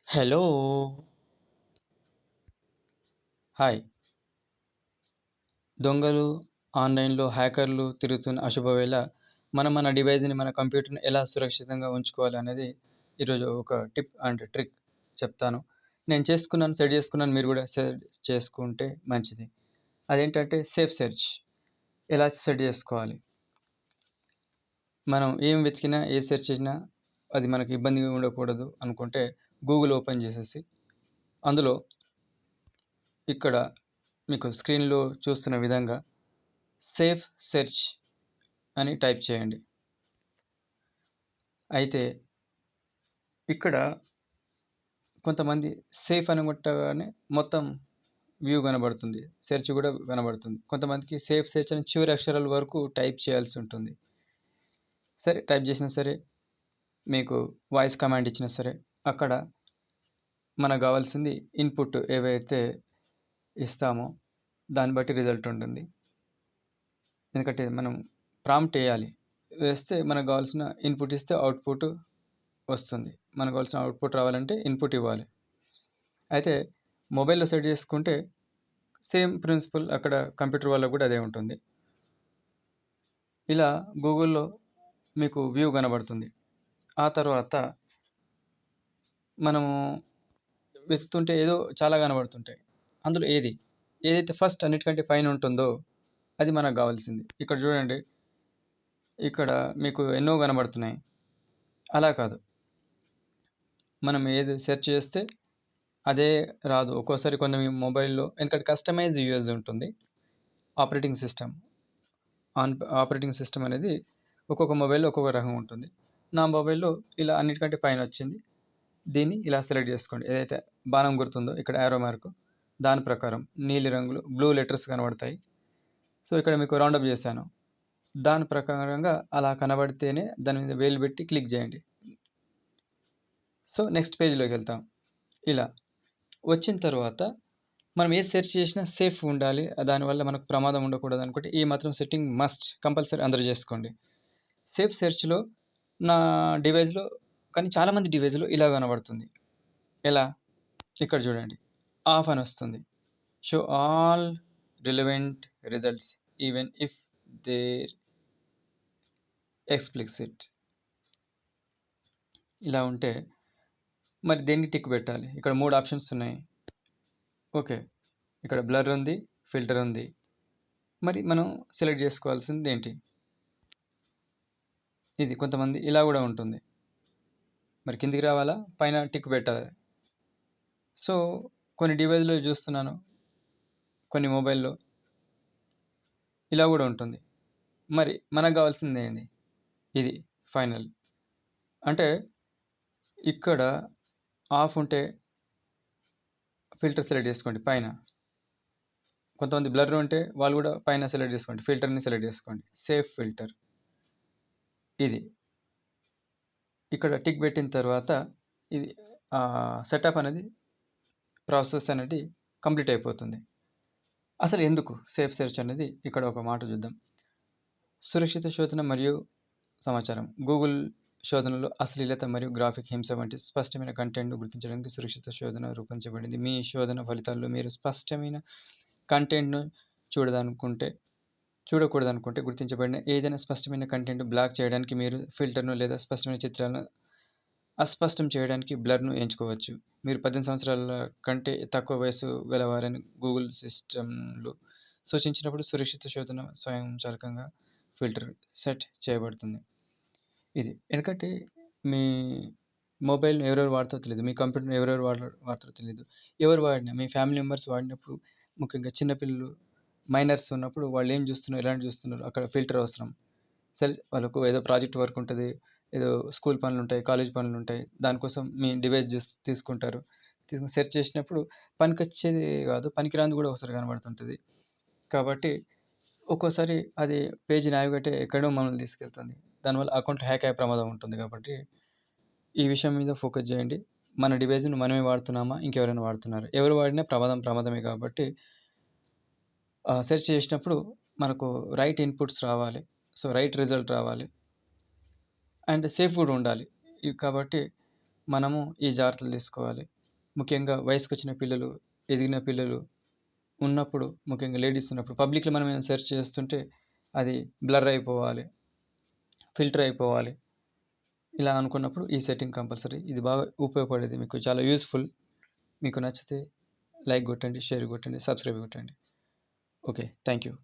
Hello! Hi. దొంగలు, ఆన్‌లైన్‌లో హ్యాకర్లు తిరుగుతున్న అశుభవేళ మనం మన డివైస్‌ని, మన కంప్యూటర్‌ని ఎలా సురక్షితంగా ఉంచుకోవాలనేది ఈరోజు ఒక టిప్ అండ్ ట్రిక్ చెప్తాను. నేను చేసుకున్నాను, సెట్ చేసుకున్నాను. మీరు కూడా సెట్ చేసుకుంటే మంచిది. అదేంటంటే సేఫ్ సెర్చ్. ఎలా సెట్ చేసుకోవాలి? మనం ఏం వెతికినా, ఏది సెర్చ్ చేసినా అది మనకి ఇబ్బందిగా ఉండకూడదు అనుకుంటే గూగుల్ ఓపెన్ చేసేసి అందులో ఇక్కడ మీకు స్క్రీన్‌లో చూస్తున్న విధంగా సేఫ్ సెర్చ్ అని టైప్ చేయండి. అయితే ఇక్కడ కొంతమంది సేఫ్ అని కొట్టగానే మొత్తం వ్యూ కనబడుతుంది. సెర్చ్ కూడా కనబడుతుంది. కొంతమందికి సేఫ్ సెర్చ్ అని చివరి అక్షరాల వరకు టైప్ చేయాల్సి ఉంటుంది. సరే టైప్ చేసినా సరే, మీకు వాయిస్ కమాండ్ ఇచ్చినా సరే, అక్కడ మనకు కావాల్సింది ఇన్‌పుట్ ఏవైతే ఇస్తామో దాన్ని బట్టి రిజల్ట్ ఉంటుంది. ఎందుకంటే మనం ప్రాంప్ట్ ఎయ్యాలి. వేస్తే మనకు కావాల్సిన ఇన్‌పుట్ ఇస్తే అవుట్‌పుట్ వస్తుంది. మనకు కావాల్సిన అవుట్‌పుట్ రావాలంటే ఇన్‌పుట్ ఇవ్వాలి. అయితే మొబైల్‌లో సెట్ చేసుకుంటే సేమ్ ప్రిన్సిపల్ అక్కడ కంప్యూటర్ వాళ్ళకి కూడా అదే ఉంటుంది. ఇలా గూగుల్‌లో మీకు వ్యూ కనబడుతుంది. ఆ తర్వాత మనము వెతుకుతుంటే ఏదో చాలా కనబడుతుంటాయి. అందులో ఏదైతే ఫస్ట్ అన్నిటికంటే పైన ఉంటుందో అది మనకు కావాల్సింది. ఇక్కడ చూడండి. ఇక్కడ మీకు ఎన్నో కనబడుతున్నాయి. అలా కాదు. మనం ఏది సెర్చ్ చేస్తే అదే రాదు. ఒక్కోసారి కొన్ని మొబైల్‌లో ఎందుకంటే కస్టమైజ్ యూఎస్ ఉంటుంది. Operating system. ఆపరేటింగ్ సిస్టమ్ అనేది ఒక్కొక్క మొబైల్‌లో ఒక్కొక్క రకం ఉంటుంది. నా మొబైల్‌లో ఇలా అన్నిటికంటే పైనొచ్చింది. దీన్ని ఇలా సెలెక్ట్ చేసుకోండి. ఏదైతే బాణం గుర్తుందో ఇక్కడ యారో మార్క్ దాని ప్రకారం నీలి రంగులో బ్లూ లెటర్స్ కనబడతాయి. సో, ఇక్కడ మీకు రౌండప్ చేశాను. దాని ప్రకారంగా అలా కనబడితేనే దాని మీద వేలు పెట్టి క్లిక్ చేయండి. సో, నెక్స్ట్ పేజ్‌లోకెళ్తాం. ఇలా వచ్చిన తర్వాత మనం ఏది సెర్చ్ చేసినా సేఫ్ ఉండాలి. దానివల్ల మనకు ప్రమాదం ఉండకూడదనుకుంటే ఈ మాత్రం సెట్టింగ్ మస్ట్ కంపల్సరీ అందరూ చేసుకోండి. సేఫ్ సెర్చ్‌లో నా డివైస్‌లో కానీ చాలామంది డివైస్‌లో ఇలా కనబడుతుంది. ఎలా? ఇక్కడ చూడండి. ఆఫ్ అని వస్తుంది. Show all relevant results even if there explicit. ఇలా ఉంటే మరి దేనికి టిక్ పెట్టాలి? ఇక్కడ 3 ఆప్షన్స్ ఉన్నాయి. ఓకే. ఇక్కడ బ్లర్ ఉంది, ఫిల్టర్ ఉంది. మరి మనం సెలెక్ట్ చేసుకోవాల్సిందేంటి? ఇది కొంతమంది ఇలా కూడా ఉంటుంది. మరి కిందికి రావాలా? పైన టిక్ పెట్టాలి. సో, కొన్ని డివైస్‌లో చూస్తున్నాను. కొన్ని మొబైల్‌లో ఇలా కూడా ఉంటుంది. మరి మనకు కావాల్సిందేంది? ఇది ఫైనల్. అంటే ఇక్కడ ఆఫ్ ఉంటే ఫిల్టర్ సెలెక్ట్ చేసుకోండి పైన. కొంతమంది బ్లర్ ఉంటే వాళ్ళు కూడా పైన సెలెక్ట్ చేసుకోండి. ఫిల్టర్‌ని సెలెక్ట్ చేసుకోండి. Safe filter. ఇది. ఇక్కడ టిక్ పెట్టిన తర్వాత ఇది సెటప్ అనేది ప్రాసెస్ అనేది కంప్లీట్ అయిపోతుంది. అసలు ఎందుకు సేఫ్ సెర్చ్ అనేది ఇక్కడ ఒక మాట చూద్దాం. సురక్షిత శోధన మరియు సమాచారం. గూగుల్ శోధనలో అశ్లీలత మరియు గ్రాఫిక్ హింస వంటి స్పష్టమైన కంటెంట్‌ను గుర్తించడానికి సురక్షిత శోధన రూపొందించబడింది. మీ శోధన ఫలితాల్లో మీరు స్పష్టమైన కంటెంట్‌ను చూడదనుకుంటే చూడకూడదనుకుంటే గుర్తించబడిన ఏదైనా స్పష్టమైన కంటెంట్ బ్లాక్ చేయడానికి మీరు ఫిల్టర్‌ను లేదా స్పష్టమైన చిత్రాలను అస్పష్టం చేయడానికి బ్లర్‌ను ఎంచుకోవచ్చు. మీరు 18 సంవత్సరాల కంటే తక్కువ వయస్సు గలవారని గూగుల్ సిస్టమ్‌లు సూచించినప్పుడు సురక్షిత శోధన స్వయంచాలకంగా ఫిల్టర్ సెట్ చేయబడుతుంది. ఇది. ఎందుకంటే మీ మొబైల్‌ని ఎవరెవరు వాడతారో తెలీదు. మీ కంప్యూటర్‌ని ఎవరెవరు వాడతారో తెలీదు. ఎవరు వాడినా మీ ఫ్యామిలీ మెంబర్స్ వాడినప్పుడు ముఖ్యంగా చిన్న పిల్లలు, మైనర్స్ ఉన్నప్పుడు వాళ్ళేం చూస్తున్నారు, ఎలాంటి చూస్తున్నారు అక్కడ ఫిల్టర్ అవసరం. సరే వాళ్ళకు ఏదో ప్రాజెక్ట్ వర్క్ ఉంటది. ఏదో స్కూల్ పనులుంటాయి, కాలేజ్ పనులుంటాయి. దానికోసం మీ డివైస్ తీసుకుంటారు. తీసుకొని సెర్చ్ చేసినప్పుడు పనికొచ్చేది కాదు, పనికిరానిది కూడా ఒకసారి కనబడుతుంటది. కాబట్టి ఒక్కోసారి అది పేజ్ నావిగేట్ ఎక్కడో మనల్ని తీసుకెళ్తుంది. దానివల్ల అకౌంట్ హ్యాక్ అయ్యే ప్రమాదం ఉంటుంది కాబట్టి, ఈ విషయం మీద ఫోకస్ చేయండి. మన డివైస్‌ని మనమే వాడుతున్నామా? ఇంకెవరైనా వాడుతున్నారా? ఎవరు వాడినా ప్రమాదం ప్రమాదమే కాబట్టి సెర్చ్ చేసినప్పుడు మనకు రైట్ ఇన్‌పుట్స్ రావాలి. సో, రైట్ రిజల్ట్ రావాలి. అండ్ సేఫ్ కూడా ఉండాలి. కాబట్టి మనము ఈ జాగ్రత్తలు తీసుకోవాలి. ముఖ్యంగా వయసుకొచ్చిన పిల్లలు, ఎదిగిన పిల్లలు ఉన్నప్పుడు, ముఖ్యంగా లేడీస్ ఉన్నప్పుడు పబ్లిక్‌లో మనం ఏమైనా సెర్చ్ చేస్తుంటే అది బ్లర్ అయిపోవాలి, ఫిల్టర్ అయిపోవాలి. ఇలా అనుకున్నప్పుడు ఈ సెట్టింగ్ కంపల్సరీ. ఇది బాగా ఉపయోగపడేది. మీకు చాలా యూజ్‌ఫుల్. మీకు నచ్చితే లైక్ కొట్టండి, షేర్ కొట్టండి, సబ్స్క్రైబ్ కొట్టండి. ఓకే. Thank you.